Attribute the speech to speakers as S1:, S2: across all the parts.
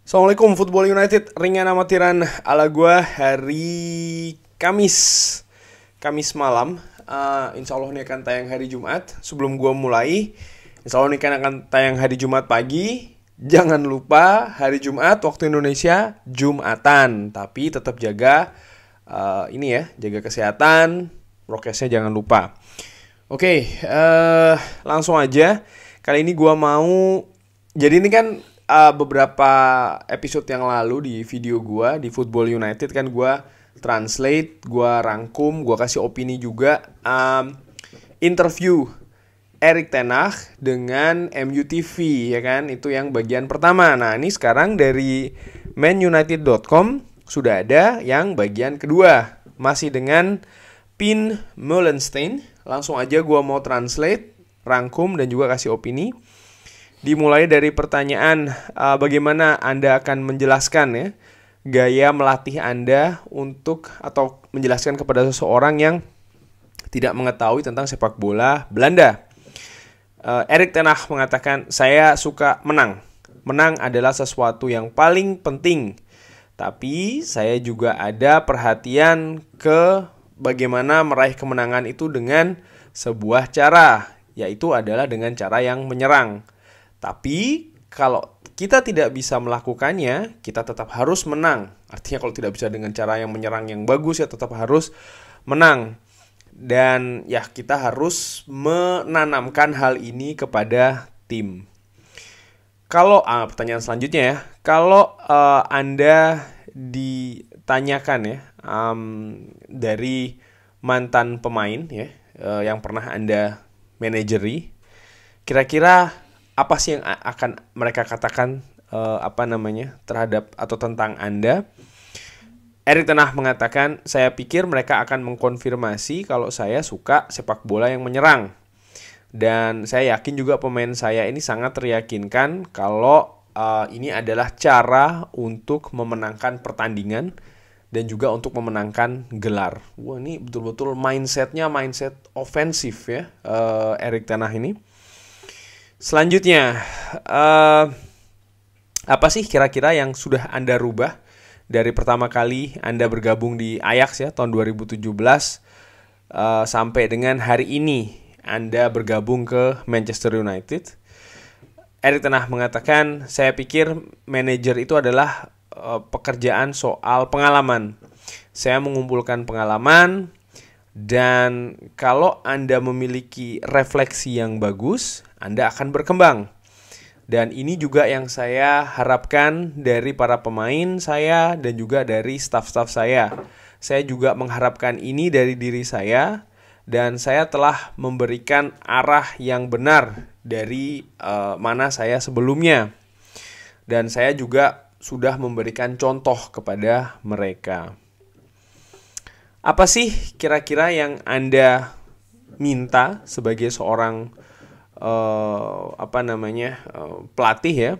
S1: Assalamualaikum Football United, ringan amatiran ala gua hari Kamis malam. Insya Allah ini akan tayang hari Jumat. Sebelum gua mulai, Insya Allah ini akan tayang hari Jumat pagi. Jangan lupa hari Jumat waktu Indonesia Jumatan. Tapi tetap jaga jaga kesehatan, prokesnya jangan lupa. Oke, langsung aja. Kali ini gua mau, jadi ini kan beberapa episode yang lalu di video gua di Football United kan gua translate, gua rangkum, gua kasih opini juga interview Erik ten Hag dengan MU TV ya kan, itu yang bagian pertama. Nah, ini sekarang dari manunited.com sudah ada yang bagian kedua, masih dengan Pin Meulenstein. Langsung aja gua mau translate, rangkum dan juga kasih opini. Dimulai dari pertanyaan bagaimana Anda akan menjelaskan ya gaya melatih Anda untuk atau menjelaskan kepada seseorang yang tidak mengetahui tentang sepak bola Belanda. Erik ten Hag mengatakan, saya suka menang. Menang adalah sesuatu yang paling penting. Tapi saya juga ada perhatian ke bagaimana meraih kemenangan itu dengan sebuah cara, yaitu adalah dengan cara yang menyerang. Tapi kalau kita tidak bisa melakukannya, kita tetap harus menang. Artinya kalau tidak bisa dengan cara yang menyerang yang bagus, ya tetap harus menang. Dan ya kita harus menanamkan hal ini kepada tim. Kalau pertanyaan selanjutnya ya, kalau Anda ditanyakan ya dari mantan pemain ya yang pernah Anda manajeri, kira-kira apa sih yang akan mereka katakan terhadap atau tentang Anda? Erik ten Hag mengatakan, saya pikir mereka akan mengkonfirmasi kalau saya suka sepak bola yang menyerang. Dan saya yakin juga pemain saya ini sangat teryakinkan kalau ini adalah cara untuk memenangkan pertandingan dan juga untuk memenangkan gelar. Wah, ini betul-betul mindset ofensif ya Erik ten Hag ini. Selanjutnya, apa sih kira-kira yang sudah Anda rubah dari pertama kali Anda bergabung di Ajax ya tahun 2017 sampai dengan hari ini Anda bergabung ke Manchester United? Erik ten Hag mengatakan, saya pikir manajer itu adalah pekerjaan soal pengalaman. Saya mengumpulkan pengalaman. Dan kalau Anda memiliki refleksi yang bagus, Anda akan berkembang. Dan ini juga yang saya harapkan dari para pemain saya dan juga dari staff-staff saya. Saya juga mengharapkan ini dari diri saya, dan saya telah memberikan arah yang benar dari mana saya sebelumnya. Dan saya juga sudah memberikan contoh kepada mereka. Apa sih kira-kira yang Anda minta sebagai seorang pelatih ya?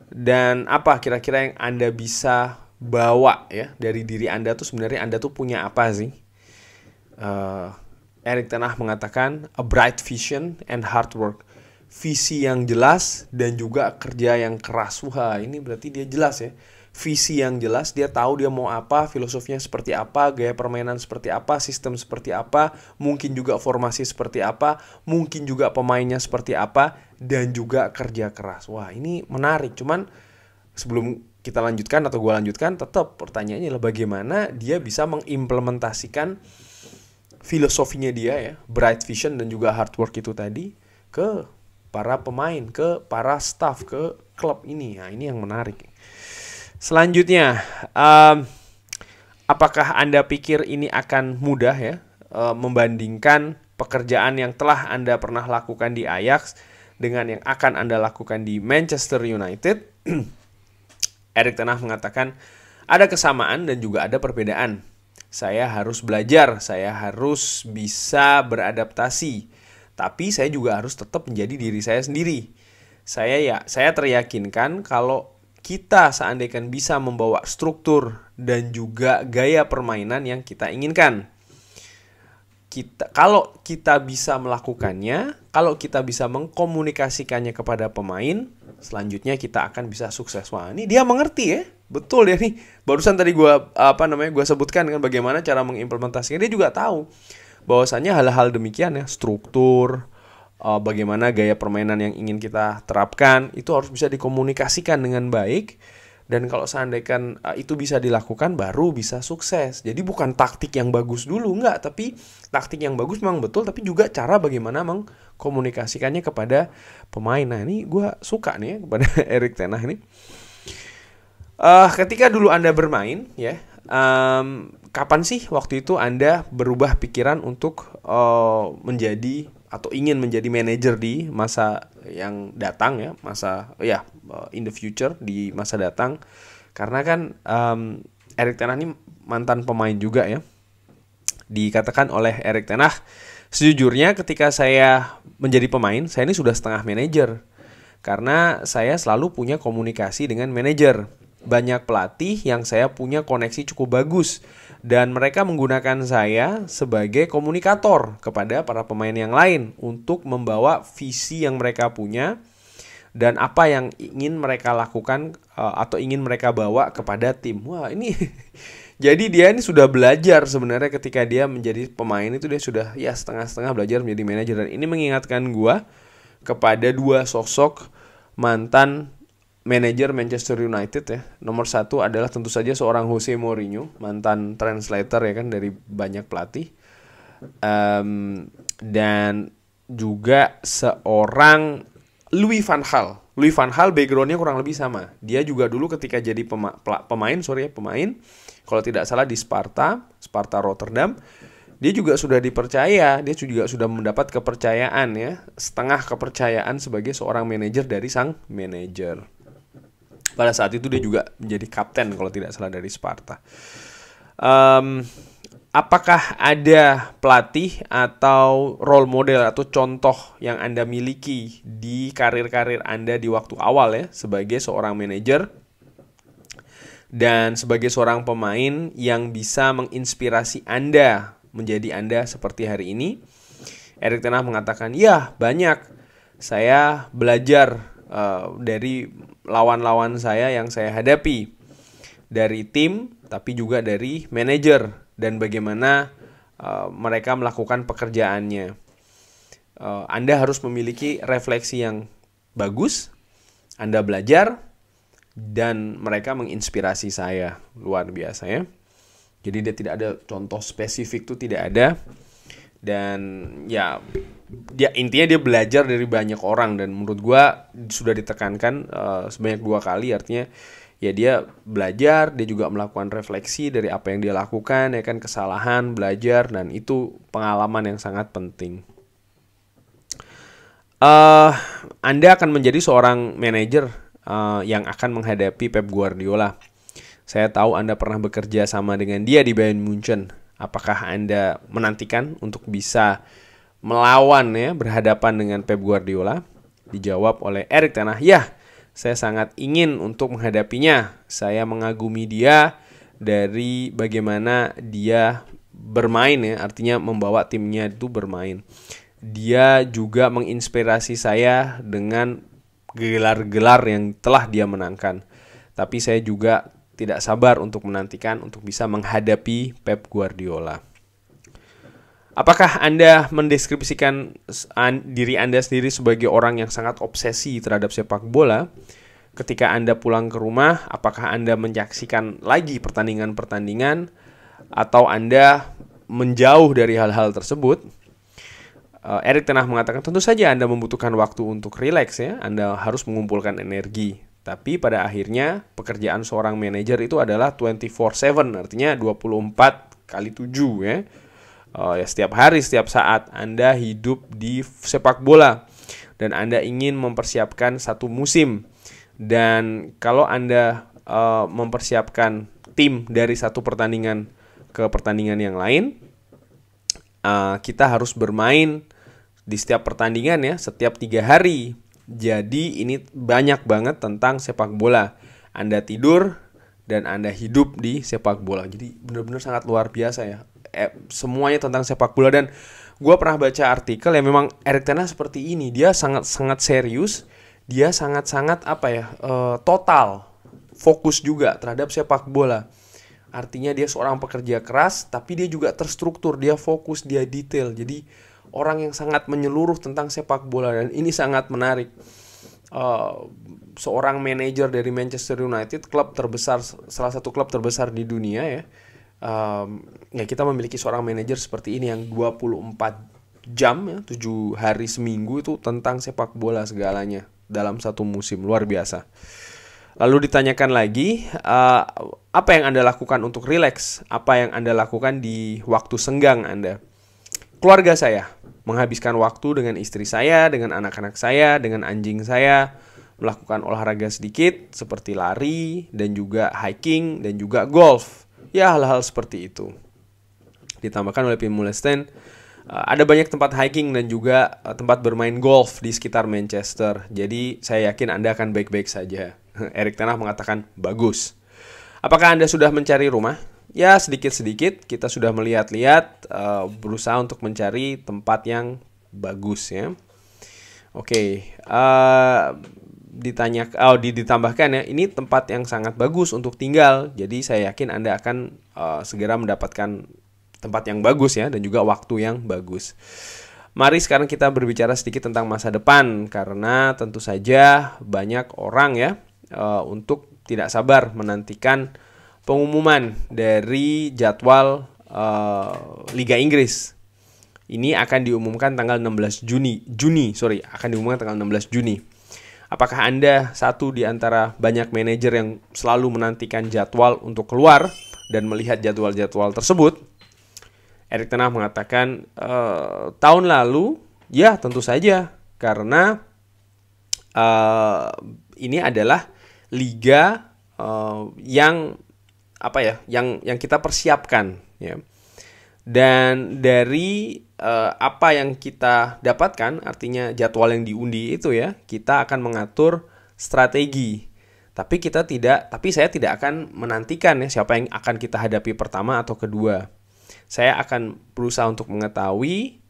S1: Dan apa kira-kira yang Anda bisa bawa ya dari diri Anda tuh, sebenarnya Anda tuh punya apa sih? Erik ten Hag mengatakan, a bright vision and hard work. Visi yang jelas dan juga kerja yang keras. Wah, ini berarti dia jelas ya. Visi yang jelas, dia tahu dia mau apa, filosofinya seperti apa, gaya permainan seperti apa, sistem seperti apa, mungkin juga formasi seperti apa, mungkin juga pemainnya seperti apa, dan juga kerja keras. Wah, ini menarik. Cuman sebelum kita lanjutkan atau gue lanjutkan, tetap pertanyaannya adalah bagaimana dia bisa mengimplementasikan filosofinya dia ya, bright vision dan juga hard work itu tadi, ke para pemain, ke para staff, ke klub ini. Nah, ini yang menarik. Selanjutnya, apakah Anda pikir ini akan mudah ya membandingkan pekerjaan yang telah Anda pernah lakukan di Ajax dengan yang akan Anda lakukan di Manchester United? Erik ten Hag mengatakan, ada kesamaan dan juga ada perbedaan. Saya harus belajar, saya harus bisa beradaptasi, tapi saya juga harus tetap menjadi diri saya sendiri. Saya teryakinkan kalau kita seandainya bisa membawa struktur dan juga gaya permainan yang kita inginkan. Kalau kita bisa melakukannya, kalau kita bisa mengkomunikasikannya kepada pemain, selanjutnya kita akan bisa sukses. Wah, ini dia mengerti ya. Betul ya nih. Barusan tadi gua sebutkan kan bagaimana cara mengimplementasikan. Dia juga tahu bahwasannya hal-hal demikian ya, struktur, bagaimana gaya permainan yang ingin kita terapkan itu harus bisa dikomunikasikan dengan baik. Dan kalau seandainya itu bisa dilakukan, baru bisa sukses. Jadi bukan taktik yang bagus dulu, enggak. Tapi taktik yang bagus memang betul, tapi juga cara bagaimana mengkomunikasikannya kepada pemain. Nah, ini gue suka nih ya kepada Erik ten Hag ini. Ketika dulu Anda bermain, ya, kapan sih waktu itu Anda berubah pikiran untuk menjadi atau ingin menjadi manajer di masa yang datang ya, in the future, di masa datang. Karena kan Erik ten Hag ini mantan pemain juga ya. Dikatakan oleh Erik ten Hag, sejujurnya ketika saya menjadi pemain, saya ini sudah setengah manajer. Karena saya selalu punya komunikasi dengan manajer. Banyak pelatih yang saya punya koneksi cukup bagus, dan mereka menggunakan saya sebagai komunikator kepada para pemain yang lain untuk membawa visi yang mereka punya dan apa yang ingin mereka lakukan atau ingin mereka bawa kepada tim. Wah, ini jadi dia ini sudah belajar sebenarnya ketika dia menjadi pemain itu, dia sudah ya setengah-setengah belajar menjadi manajer. Dan ini mengingatkan gua kepada dua sosok mantan manajer Manchester United ya. Nomor satu adalah tentu saja seorang Jose Mourinho, mantan translator ya kan dari banyak pelatih, dan juga seorang Louis van Gaal. Louis van Gaal backgroundnya kurang lebih sama. Dia juga dulu ketika jadi pemain, kalau tidak salah di Sparta Rotterdam, dia juga sudah dipercaya, dia juga sudah mendapat kepercayaan ya, setengah kepercayaan sebagai seorang manajer dari sang manajer. Pada saat itu dia juga menjadi kapten kalau tidak salah dari Sparta. Apakah ada pelatih atau role model atau contoh yang Anda miliki di karir-karir Anda di waktu awal ya, sebagai seorang manajer dan sebagai seorang pemain yang bisa menginspirasi Anda menjadi Anda seperti hari ini? Erik ten Hag mengatakan, ya banyak. Saya belajar dari lawan-lawan saya yang saya hadapi, dari tim tapi juga dari manajer, dan bagaimana mereka melakukan pekerjaannya. Anda harus memiliki refleksi yang bagus. Anda belajar dan mereka menginspirasi saya. Luar biasa ya. Jadi dia tidak ada contoh spesifik, tuh tidak ada. Dan ya intinya dia belajar dari banyak orang, dan menurut gua sudah ditekankan sebanyak 2 kali, artinya ya dia belajar, dia juga melakukan refleksi dari apa yang dia lakukan ya kan, kesalahan, belajar, dan itu pengalaman yang sangat penting. Anda akan menjadi seorang manajer yang akan menghadapi Pep Guardiola. Saya tahu Anda pernah bekerja sama dengan dia di Bayern Munchen. Apakah Anda menantikan untuk bisa melawan ya, berhadapan dengan Pep Guardiola? Dijawab oleh Erik ten Hag, ya, saya sangat ingin untuk menghadapinya. Saya mengagumi dia dari bagaimana dia bermain ya, artinya membawa timnya itu bermain. Dia juga menginspirasi saya dengan gelar-gelar yang telah dia menangkan. Tapi saya juga tidak sabar untuk menantikan untuk bisa menghadapi Pep Guardiola. Apakah Anda mendeskripsikan diri Anda sendiri sebagai orang yang sangat obsesi terhadap sepak bola? Ketika Anda pulang ke rumah, apakah Anda menyaksikan lagi pertandingan-pertandingan, atau Anda menjauh dari hal-hal tersebut? Erik ten Hag mengatakan, tentu saja Anda membutuhkan waktu untuk rileks ya. Anda harus mengumpulkan energi. Tapi pada akhirnya pekerjaan seorang manajer itu adalah 24/7, artinya 24/7 ya. Ya, setiap hari, setiap saat Anda hidup di sepak bola, dan Anda ingin mempersiapkan satu musim. Dan kalau Anda mempersiapkan tim dari satu pertandingan ke pertandingan yang lain, kita harus bermain di setiap pertandingan ya, setiap 3 hari. Jadi ini banyak banget tentang sepak bola. Anda tidur dan Anda hidup di sepak bola. Jadi benar-benar sangat luar biasa ya. Semuanya tentang sepak bola. Dan gue pernah baca artikel yang memang Erik ten Hag seperti ini. Dia sangat-sangat serius, dia sangat-sangat total, fokus juga terhadap sepak bola. Artinya dia seorang pekerja keras, tapi dia juga terstruktur, dia fokus, dia detail. Jadi orang yang sangat menyeluruh tentang sepak bola, dan ini sangat menarik. Seorang manajer dari Manchester United, klub terbesar, salah satu klub terbesar di dunia ya. Ya kita memiliki seorang manajer seperti ini yang 24 jam ya, 7 hari seminggu itu tentang sepak bola segalanya dalam satu musim, luar biasa. Lalu ditanyakan lagi, apa yang Anda lakukan untuk rileks? Apa yang Anda lakukan di waktu senggang Anda? Keluarga saya, menghabiskan waktu dengan istri saya, dengan anak-anak saya, dengan anjing saya, melakukan olahraga sedikit seperti lari, dan juga hiking, dan juga golf. Ya, hal-hal seperti itu. Ditambahkan oleh Pim Mulestein, ada banyak tempat hiking dan juga tempat bermain golf di sekitar Manchester. Jadi saya yakin Anda akan baik-baik saja. Erik ten Hag mengatakan bagus. Apakah Anda sudah mencari rumah? Ya, sedikit-sedikit kita sudah melihat-lihat, berusaha untuk mencari tempat yang bagus ya. Oke, ditambahkan ya, ini tempat yang sangat bagus untuk tinggal. Jadi saya yakin Anda akan segera mendapatkan tempat yang bagus ya, dan juga waktu yang bagus. Mari sekarang kita berbicara sedikit tentang masa depan, karena tentu saja banyak orang ya untuk tidak sabar menantikan pengumuman dari jadwal Liga Inggris. Ini akan diumumkan tanggal 16 Juni, akan diumumkan tanggal 16 Juni. Apakah Anda satu di antara banyak manajer yang selalu menantikan jadwal untuk keluar dan melihat jadwal-jadwal tersebut? Erik ten Hag mengatakan tahun lalu, ya tentu saja, karena ini adalah liga yang kita persiapkan ya. Dan dari apa yang kita dapatkan, artinya jadwal yang diundi itu ya, kita akan mengatur strategi. Tapi saya tidak akan menantikan ya siapa yang akan kita hadapi pertama atau kedua. Saya akan berusaha untuk mengetahui,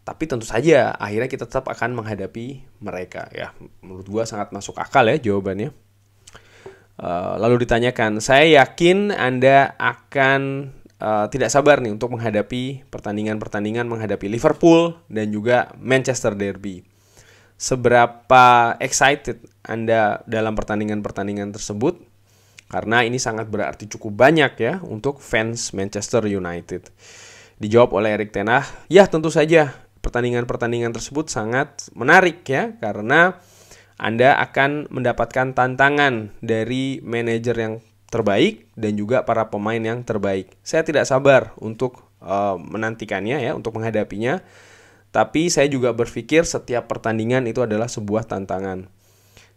S1: tapi tentu saja akhirnya kita tetap akan menghadapi mereka ya. Menurut gua sangat masuk akal ya jawabannya. Lalu ditanyakan, saya yakin Anda akan tidak sabar nih untuk menghadapi pertandingan-pertandingan menghadapi Liverpool dan juga Manchester Derby. Seberapa excited Anda dalam pertandingan-pertandingan tersebut? Karena ini sangat berarti cukup banyak ya untuk fans Manchester United. Dijawab oleh Erik ten Hag, ya tentu saja pertandingan-pertandingan tersebut sangat menarik ya, karena Anda akan mendapatkan tantangan dari manajer yang terbaik dan juga para pemain yang terbaik. Saya tidak sabar untuk menantikannya ya, untuk menghadapinya. Tapi saya juga berpikir setiap pertandingan itu adalah sebuah tantangan.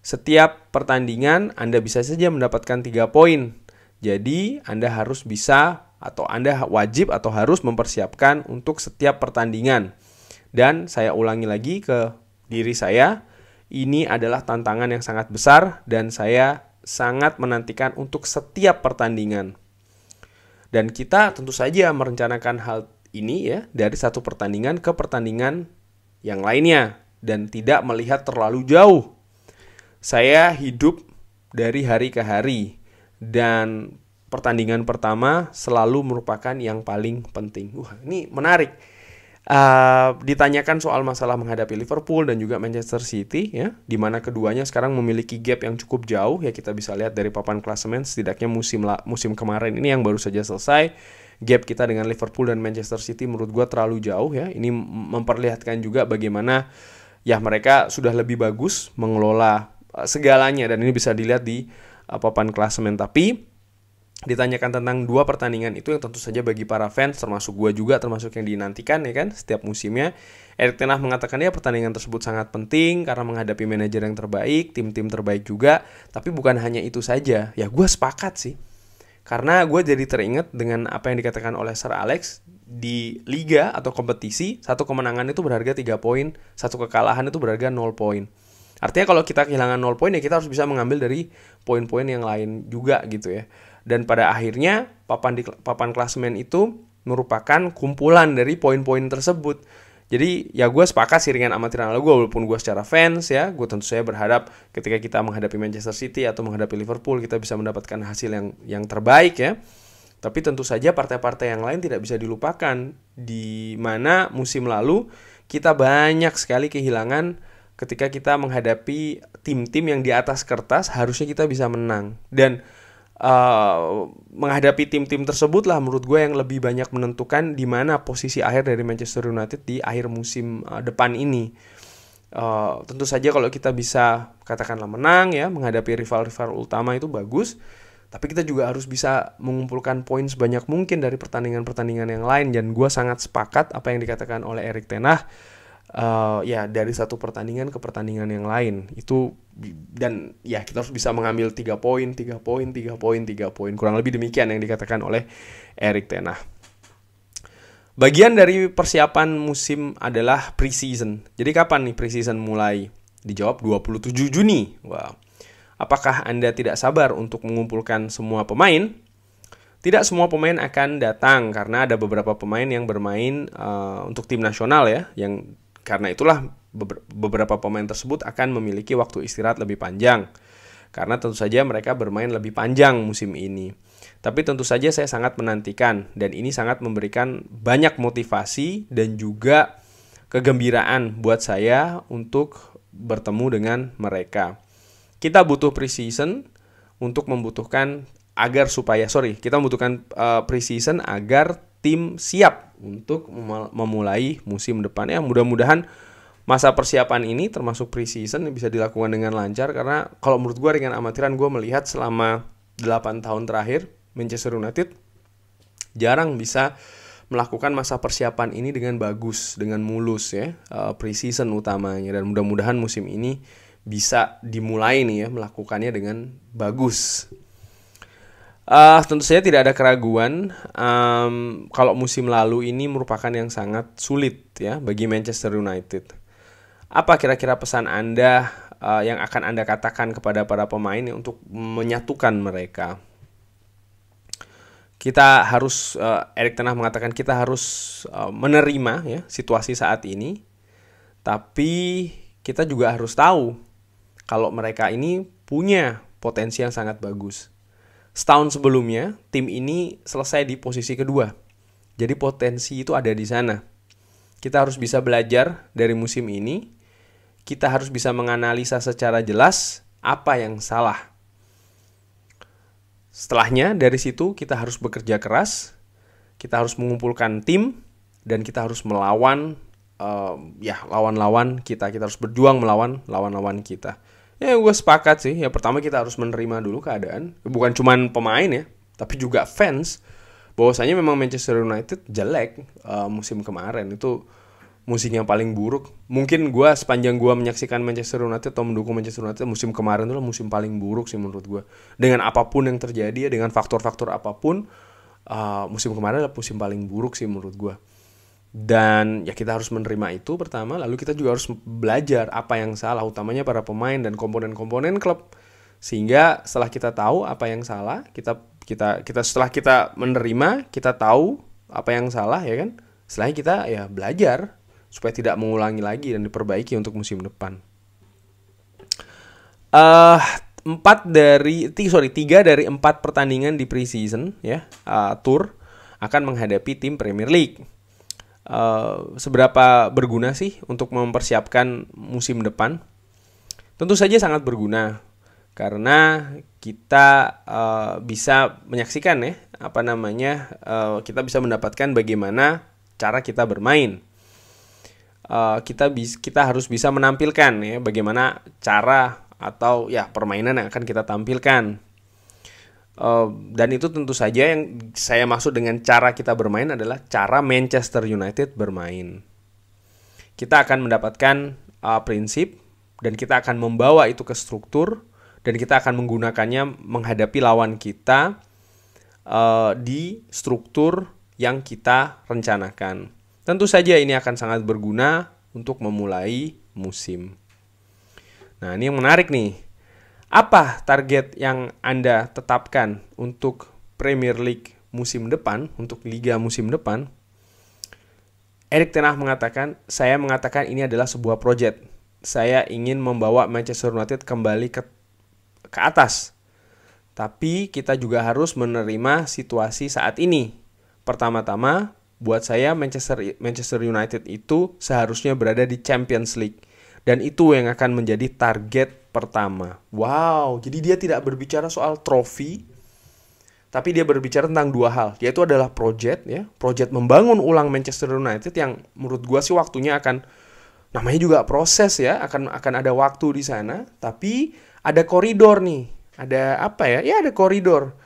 S1: Setiap pertandingan Anda bisa saja mendapatkan 3 poin. Jadi Anda harus bisa, atau Anda wajib atau harus mempersiapkan untuk setiap pertandingan. Dan saya ulangi lagi ke diri saya, ini adalah tantangan yang sangat besar dan saya sangat menantikan untuk setiap pertandingan. Dan kita tentu saja merencanakan hal ini ya, dari satu pertandingan ke pertandingan yang lainnya dan tidak melihat terlalu jauh. Saya hidup dari hari ke hari dan pertandingan pertama selalu merupakan yang paling penting. Ini menarik. Ditanyakan soal masalah menghadapi Liverpool dan juga Manchester City ya, di mana keduanya sekarang memiliki gap yang cukup jauh ya, kita bisa lihat dari papan klasemen setidaknya musim kemarin ini yang baru saja selesai, gap kita dengan Liverpool dan Manchester City menurut gua terlalu jauh ya. Ini memperlihatkan juga bagaimana ya mereka sudah lebih bagus mengelola segalanya, dan ini bisa dilihat di papan klasemen. Tapi ditanyakan tentang 2 pertandingan itu yang tentu saja bagi para fans, termasuk gue juga, termasuk yang dinantikan ya kan setiap musimnya. Erik ten Hag mengatakan ya pertandingan tersebut sangat penting karena menghadapi manajer yang terbaik, tim-tim terbaik juga. Tapi bukan hanya itu saja. Ya gue sepakat sih. Karena gue jadi teringat dengan apa yang dikatakan oleh Sir Alex, di liga atau kompetisi, satu kemenangan itu berharga 3 poin, satu kekalahan itu berharga 0 poin. Artinya kalau kita kehilangan 0 poin ya kita harus bisa mengambil dari poin-poin yang lain juga gitu ya. Dan pada akhirnya papan klasemen itu merupakan kumpulan dari poin-poin tersebut. Jadi ya gue sepakat sih dengan amatiran gue, walaupun gue secara fans ya, gue tentu saja berharap ketika kita menghadapi Manchester City atau menghadapi Liverpool kita bisa mendapatkan hasil yang terbaik ya. Tapi tentu saja partai-partai yang lain tidak bisa dilupakan, di mana musim lalu kita banyak sekali kehilangan ketika kita menghadapi tim-tim yang di atas kertas harusnya kita bisa menang. Dan menghadapi tim-tim tersebut lah menurut gue yang lebih banyak menentukan di mana posisi akhir dari Manchester United di akhir musim depan ini. Tentu saja kalau kita bisa katakanlah menang ya, menghadapi rival-rival utama itu bagus, tapi kita juga harus bisa mengumpulkan poin sebanyak mungkin dari pertandingan-pertandingan yang lain. Dan gue sangat sepakat apa yang dikatakan oleh Erik ten Hag, ya dari satu pertandingan ke pertandingan yang lain itu. Dan ya kita harus bisa mengambil 3 poin, kurang lebih demikian yang dikatakan oleh Erik ten Hag. Bagian dari persiapan musim adalah pre-season. Jadi kapan nih pre-season mulai? Dijawab 27 Juni. Wow. Apakah Anda tidak sabar untuk mengumpulkan semua pemain? Tidak semua pemain akan datang karena ada beberapa pemain yang bermain untuk tim nasional ya, yang karena itulah beberapa pemain tersebut akan memiliki waktu istirahat lebih panjang. Karena tentu saja mereka bermain lebih panjang musim ini. Tapi tentu saja saya sangat menantikan, dan ini sangat memberikan banyak motivasi dan juga kegembiraan buat saya untuk bertemu dengan mereka. Kita butuh pre-season untuk membutuhkan kita membutuhkan pre-season agar tim siap untuk memulai musim depan ya. Mudah-mudahan masa persiapan ini termasuk pre-season bisa dilakukan dengan lancar, karena kalau menurut gue dengan amatiran gue melihat selama 8 tahun terakhir Manchester United jarang bisa melakukan masa persiapan ini dengan bagus, dengan mulus ya, pre-season utamanya, dan mudah-mudahan musim ini bisa dimulai nih ya melakukannya dengan bagus. Tentu saja tidak ada keraguan kalau musim lalu ini merupakan yang sangat sulit ya bagi Manchester United. Apa kira-kira pesan Anda yang akan Anda katakan kepada para pemain untuk menyatukan mereka? Kita harus, Erik ten Hag mengatakan kita harus menerima ya situasi saat ini, tapi kita juga harus tahu kalau mereka ini punya potensi yang sangat bagus. Setahun sebelumnya tim ini selesai di posisi kedua, jadi potensi itu ada di sana. Kita harus bisa belajar dari musim ini. Kita harus bisa menganalisa secara jelas apa yang salah. Setelahnya dari situ kita harus bekerja keras, kita harus mengumpulkan tim, dan kita harus melawan lawan-lawan kita. Kita harus berjuang melawan lawan-lawan kita. Ya gue sepakat sih, ya pertama kita harus menerima dulu keadaan. Bukan cuma pemain ya, tapi juga fans. Bahwasanya memang Manchester United jelek musim kemarin, itu musim yang paling buruk. Mungkin gue sepanjang gue menyaksikan Manchester United atau mendukung Manchester United, musim kemarin itu musim paling buruk sih menurut gue. Dengan apapun yang terjadi ya, dengan faktor-faktor apapun, musim kemarin adalah musim paling buruk sih menurut gue. Dan ya kita harus menerima itu pertama, lalu kita juga harus belajar apa yang salah, utamanya para pemain dan komponen-komponen klub. Sehingga setelah kita tahu apa yang salah, kita setelah kita menerima, kita tahu apa yang salah ya kan. Setelahnya kita ya belajar supaya tidak mengulangi lagi dan diperbaiki untuk musim depan. 3 dari 4 pertandingan di pre-season ya, tour akan menghadapi tim Premier League. Seberapa berguna sih untuk mempersiapkan musim depan? Tentu saja sangat berguna, karena kita bisa menyaksikan ya, kita bisa mendapatkan bagaimana cara kita bermain. Kita harus bisa menampilkan ya bagaimana cara atau ya permainan yang akan kita tampilkan. Dan itu tentu saja yang saya maksud dengan cara kita bermain adalah cara Manchester United bermain. Kita akan mendapatkan prinsip, dan kita akan membawa itu ke struktur, dan kita akan menggunakannya menghadapi lawan kita di struktur yang kita rencanakan. Tentu saja ini akan sangat berguna untuk memulai musim. Nah, ini yang menarik nih. Apa target yang Anda tetapkan untuk Premier League musim depan, untuk Liga musim depan? Erik ten Hag mengatakan, saya mengatakan ini adalah sebuah project. Saya ingin membawa Manchester United kembali ke atas. Tapi kita juga harus menerima situasi saat ini. Pertama-tama, buat saya Manchester United itu seharusnya berada di Champions League. Dan itu yang akan menjadi target pertama. Wow, jadi dia tidak berbicara soal trofi, tapi dia berbicara tentang dua hal, yaitu adalah project ya, project membangun ulang Manchester United yang menurut gua sih waktunya akan, namanya juga proses ya, akan ada waktu di sana, tapi ada koridor nih. Ada apa ya? Ya ada koridor.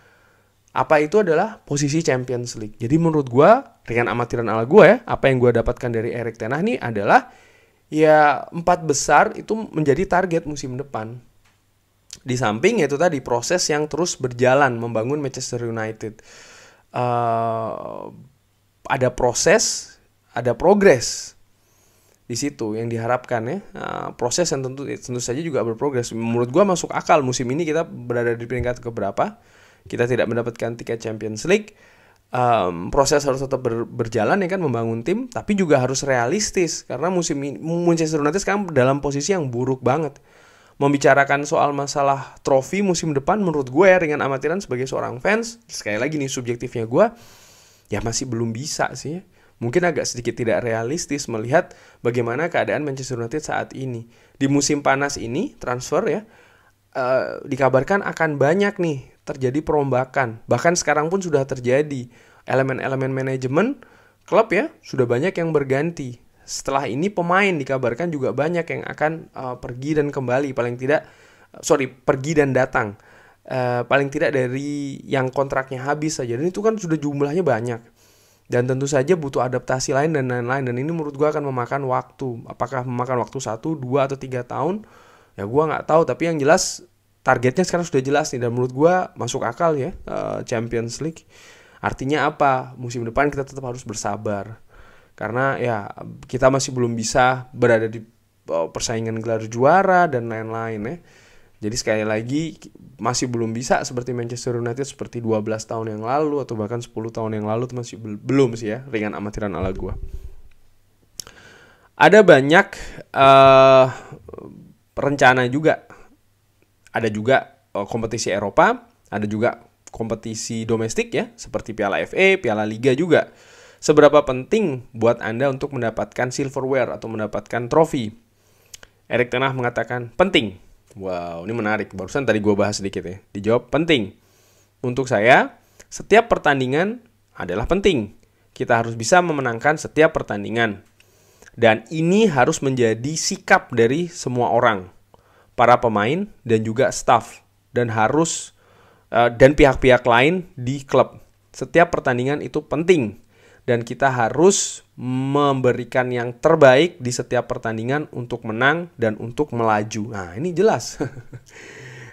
S1: Apa itu adalah posisi Champions League. Jadi menurut gua, dengan amatiran ala gua ya, apa yang gua dapatkan dari Erik ten Hag nih adalah ya 4 besar itu menjadi target musim depan. Di samping itu tadi proses yang terus berjalan membangun Manchester United. Ada proses, ada progres di situ yang diharapkan ya. Proses yang tentu saja juga berprogres. Menurut gua masuk akal musim ini kita berada di peringkat keberapa. Kita tidak mendapatkan tiket Champions League. Proses harus tetap berjalan ya kan, membangun tim, tapi juga harus realistis karena musim ini Manchester United sekarang dalam posisi yang buruk banget. Membicarakan soal masalah trofi musim depan menurut gue ya, dengan amatiran sebagai seorang fans, sekali lagi nih subjektifnya gue, ya masih belum bisa sih. Mungkin agak sedikit tidak realistis melihat bagaimana keadaan Manchester United saat ini. Di musim panas ini transfer ya, dikabarkan akan banyak nih terjadi perombakan. Bahkan sekarang pun sudah terjadi. Elemen-elemen manajemen klub ya sudah banyak yang berganti. Setelah ini pemain dikabarkan juga banyak yang akan pergi dan kembali. Pergi dan datang. Paling tidak dari yang kontraknya habis saja. Dan itu kan sudah jumlahnya banyak. Dan tentu saja butuh adaptasi lain dan lain-lain. Dan ini menurut gue akan memakan waktu. Apakah memakan waktu 1, 2, atau 3 tahun? Ya gue nggak tahu. Tapi yang jelas targetnya sekarang sudah jelas nih. Dan menurut gue masuk akal ya, Champions League. Artinya apa? Musim depan kita tetap harus bersabar. Karena ya kita masih belum bisa berada di persaingan gelar juara dan lain-lain ya. Jadi sekali lagi masih belum bisa seperti Manchester United seperti 12 tahun yang lalu atau bahkan 10 tahun yang lalu, itu masih belum sih ya, ringan amatiran ala gue. Ada banyak rencana juga. Ada juga kompetisi Eropa, ada juga kompetisi domestik ya, seperti Piala FA, Piala Liga juga. Seberapa penting buat Anda untuk mendapatkan silverware atau mendapatkan trofi? Erik ten Hag mengatakan penting. Wow, ini menarik. Barusan tadi gue bahas sedikit ya. Dijawab penting. Untuk saya, setiap pertandingan adalah penting. Kita harus bisa memenangkan setiap pertandingan. Dan ini harus menjadi sikap dari semua orang. Para pemain dan juga staff. Dan pihak-pihak lain di klub. Setiap pertandingan itu penting. Dan kita harus memberikan yang terbaik di setiap pertandingan untuk menang dan untuk melaju. Nah, ini jelas.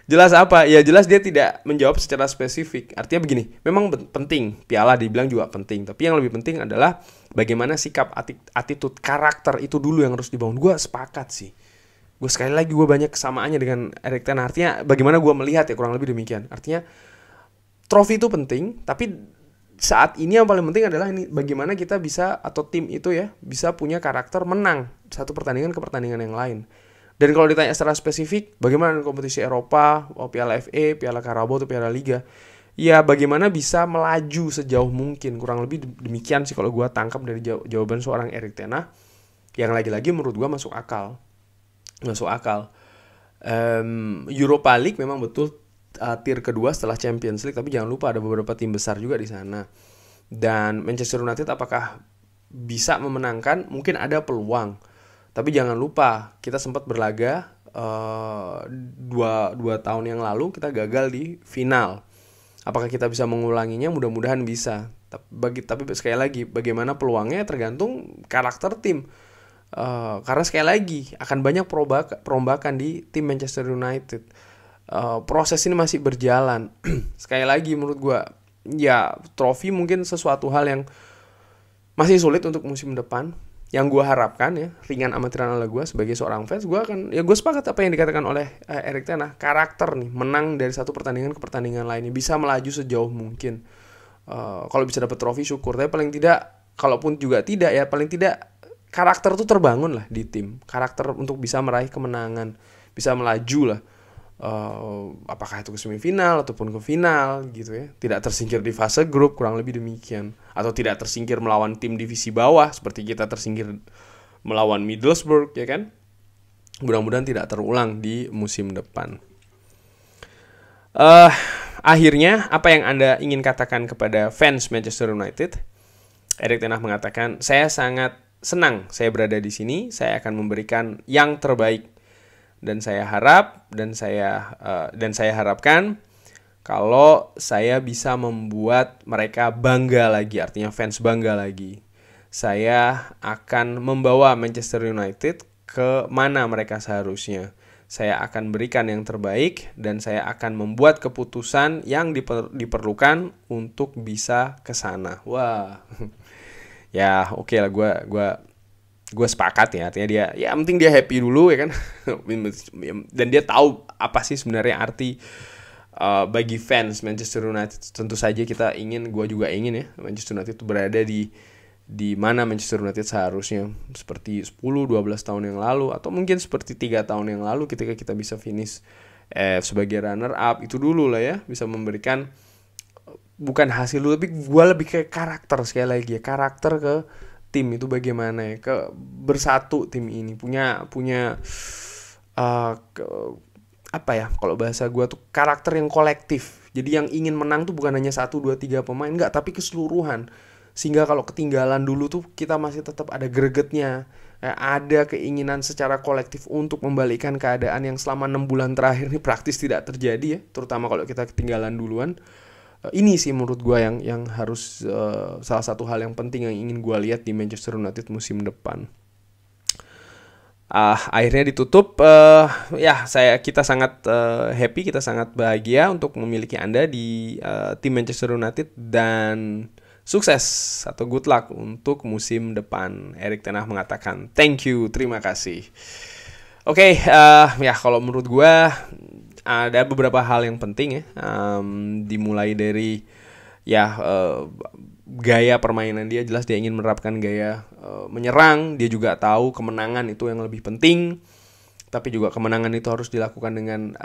S1: Jelas apa? Ya jelas dia tidak menjawab secara spesifik. Artinya begini, memang penting. Piala dibilang juga penting. Tapi yang lebih penting adalah bagaimana sikap, attitude, karakter itu dulu yang harus dibangun. Gue sepakat sih. Gue sekali lagi gue banyak kesamaannya dengan Erik ten Hag. Artinya bagaimana gue melihat ya, kurang lebih demikian. Artinya trofi itu penting, tapi saat ini yang paling penting adalah ini, bagaimana kita bisa, atau tim itu ya, bisa punya karakter menang satu pertandingan ke pertandingan yang lain. Dan kalau ditanya secara spesifik, bagaimana kompetisi Eropa, Piala FA, Piala Carabao atau Piala Liga, ya bagaimana bisa melaju sejauh mungkin. Kurang lebih demikian sih kalau gue tangkap dari jawaban seorang Erik ten Hag, yang lagi-lagi menurut gue masuk akal. Europa League memang betul tier kedua setelah Champions League, tapi jangan lupa ada beberapa tim besar juga di sana. Dan Manchester United apakah bisa memenangkan? Mungkin ada peluang, tapi jangan lupa kita sempat berlaga 2 tahun yang lalu kita gagal di final. Apakah kita bisa mengulanginya? Mudah-mudahan bisa. Tapi sekali lagi, bagaimana peluangnya tergantung karakter tim. Karena sekali lagi akan banyak perombakan di tim Manchester United. Proses ini masih berjalan. Sekali lagi menurut gue, ya trofi mungkin sesuatu hal yang masih sulit untuk musim depan. Yang gue harapkan ya, ringan amatiran ala gue sebagai seorang fans, gue sepakat apa yang dikatakan oleh Erik ten Hag. Karakter nih, menang dari satu pertandingan ke pertandingan lainnya, bisa melaju sejauh mungkin. Kalau bisa dapat trofi syukur, tapi paling tidak kalaupun juga tidak ya, paling tidak karakter tuh terbangun lah di tim. Karakter untuk bisa meraih kemenangan, bisa melaju lah. Apakah itu ke semifinal ataupun ke final gitu ya. Tidak tersingkir di fase grup, kurang lebih demikian. Atau tidak tersingkir melawan tim divisi bawah seperti kita tersingkir melawan Middlesbrough ya kan. Mudah-mudahan tidak terulang di musim depan. Akhirnya apa yang Anda ingin katakan kepada fans Manchester United? Erik ten Hag mengatakan, saya sangat senang saya berada di sini, saya akan memberikan yang terbaik, dan saya harapkan kalau saya bisa membuat mereka bangga lagi, artinya fans bangga lagi. Saya akan membawa Manchester United ke mana mereka seharusnya. Saya akan berikan yang terbaik dan saya akan membuat keputusan yang diperlukan untuk bisa ke sana. Wah. Ya, oke lah, gue sepakat ya. Artinya dia, ya penting dia happy dulu ya kan. Dan dia tahu apa sih sebenarnya arti bagi fans Manchester United. Tentu saja kita ingin, gue juga ingin ya, Manchester United itu berada di mana Manchester United seharusnya, seperti 10-12 tahun yang lalu, atau mungkin seperti 3 tahun yang lalu ketika kita bisa finish sebagai runner up. Itu dulu lah ya, bisa memberikan bukan hasil dulu, tapi gue lebih ke karakter. Sekali lagi ya, karakter ke tim itu bagaimana ya, ke bersatu tim ini punya apa ya, kalau bahasa gue tuh karakter yang kolektif. Jadi yang ingin menang tuh bukan hanya 1, 2, 3 pemain, enggak, tapi keseluruhan. Sehingga kalau ketinggalan dulu tuh kita masih tetap ada gregetnya, ada keinginan secara kolektif untuk membalikkan keadaan yang selama 6 bulan terakhir ini praktis tidak terjadi ya, terutama kalau kita ketinggalan duluan. Ini sih menurut gue yang harus salah satu hal yang penting yang ingin gue lihat di Manchester United musim depan. Akhirnya ditutup, kita sangat happy, kita sangat bahagia untuk memiliki Anda di tim Manchester United, dan sukses atau good luck untuk musim depan. Erik ten Hag mengatakan thank you, terima kasih. Oke, ya kalau menurut gue ada beberapa hal yang penting ya, dimulai dari gaya permainan dia. Jelas dia ingin menerapkan gaya menyerang. Dia juga tahu kemenangan itu yang lebih penting, tapi juga kemenangan itu harus dilakukan dengan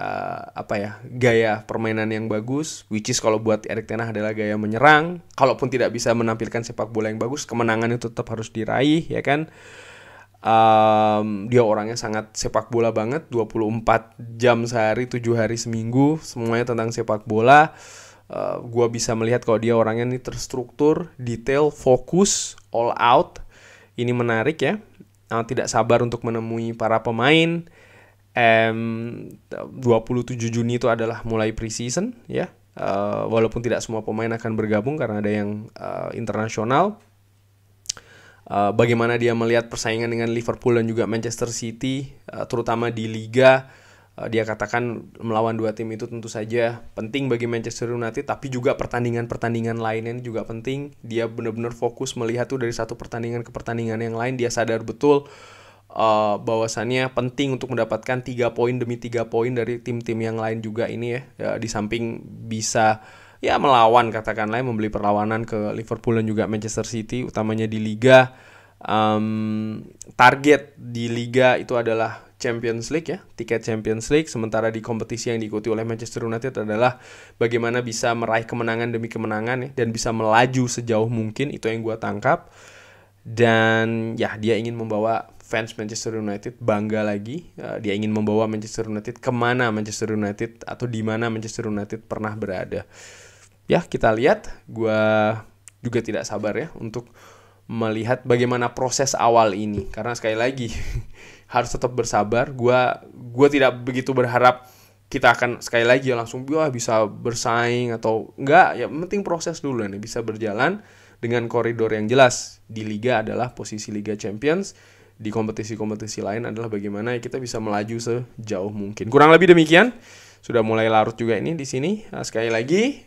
S1: gaya permainan yang bagus, which is kalau buat Erik ten Hag adalah gaya menyerang. Kalaupun tidak bisa menampilkan sepak bola yang bagus, kemenangan itu tetap harus diraih ya kan. Dia orangnya sangat sepak bola banget, 24 jam sehari, 7 hari seminggu, semuanya tentang sepak bola. Gua bisa melihat kalau dia orangnya ini terstruktur, detail, fokus, all out. Ini menarik ya. Tidak sabar untuk menemui para pemain. 27 Juni itu adalah mulai preseason ya. Walaupun tidak semua pemain akan bergabung karena ada yang internasional. Bagaimana dia melihat persaingan dengan Liverpool dan juga Manchester City, terutama di Liga. Dia katakan melawan dua tim itu tentu saja penting bagi Manchester United, tapi juga pertandingan-pertandingan lainnya juga penting. Dia benar-benar fokus melihat tuh dari satu pertandingan ke pertandingan yang lain. Dia sadar betul bahwasannya penting untuk mendapatkan 3 poin demi 3 poin dari tim-tim yang lain juga ini ya. Di samping bisa ya melawan, katakanlah membeli perlawanan ke Liverpool dan juga Manchester City, utamanya di Liga. Target di Liga itu adalah Champions League ya, tiket Champions League. Sementara di kompetisi yang diikuti oleh Manchester United adalah bagaimana bisa meraih kemenangan demi kemenangan ya, dan bisa melaju sejauh mungkin. Itu yang gue tangkap. Dan ya, dia ingin membawa fans Manchester United bangga lagi. Dia ingin membawa Manchester United kemana Manchester United atau di mana Manchester United pernah berada. Ya, kita lihat. Gue juga tidak sabar ya untuk melihat bagaimana proses awal ini, karena sekali lagi harus tetap bersabar. Gue tidak begitu berharap kita akan sekali lagi langsung bisa bersaing atau enggak. Ya penting proses dulu nih, bisa berjalan dengan koridor yang jelas. Di Liga adalah posisi Liga Champions, di kompetisi-kompetisi lain adalah bagaimana kita bisa melaju sejauh mungkin. Kurang lebih demikian. Sudah mulai larut juga ini di sini. Sekali lagi,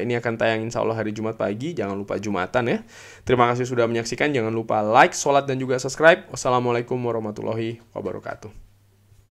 S1: ini akan tayang insya Allah hari Jumat pagi. Jangan lupa Jumatan ya. Terima kasih sudah menyaksikan. Jangan lupa like, sholat, dan juga subscribe. Wassalamualaikum warahmatullahi wabarakatuh.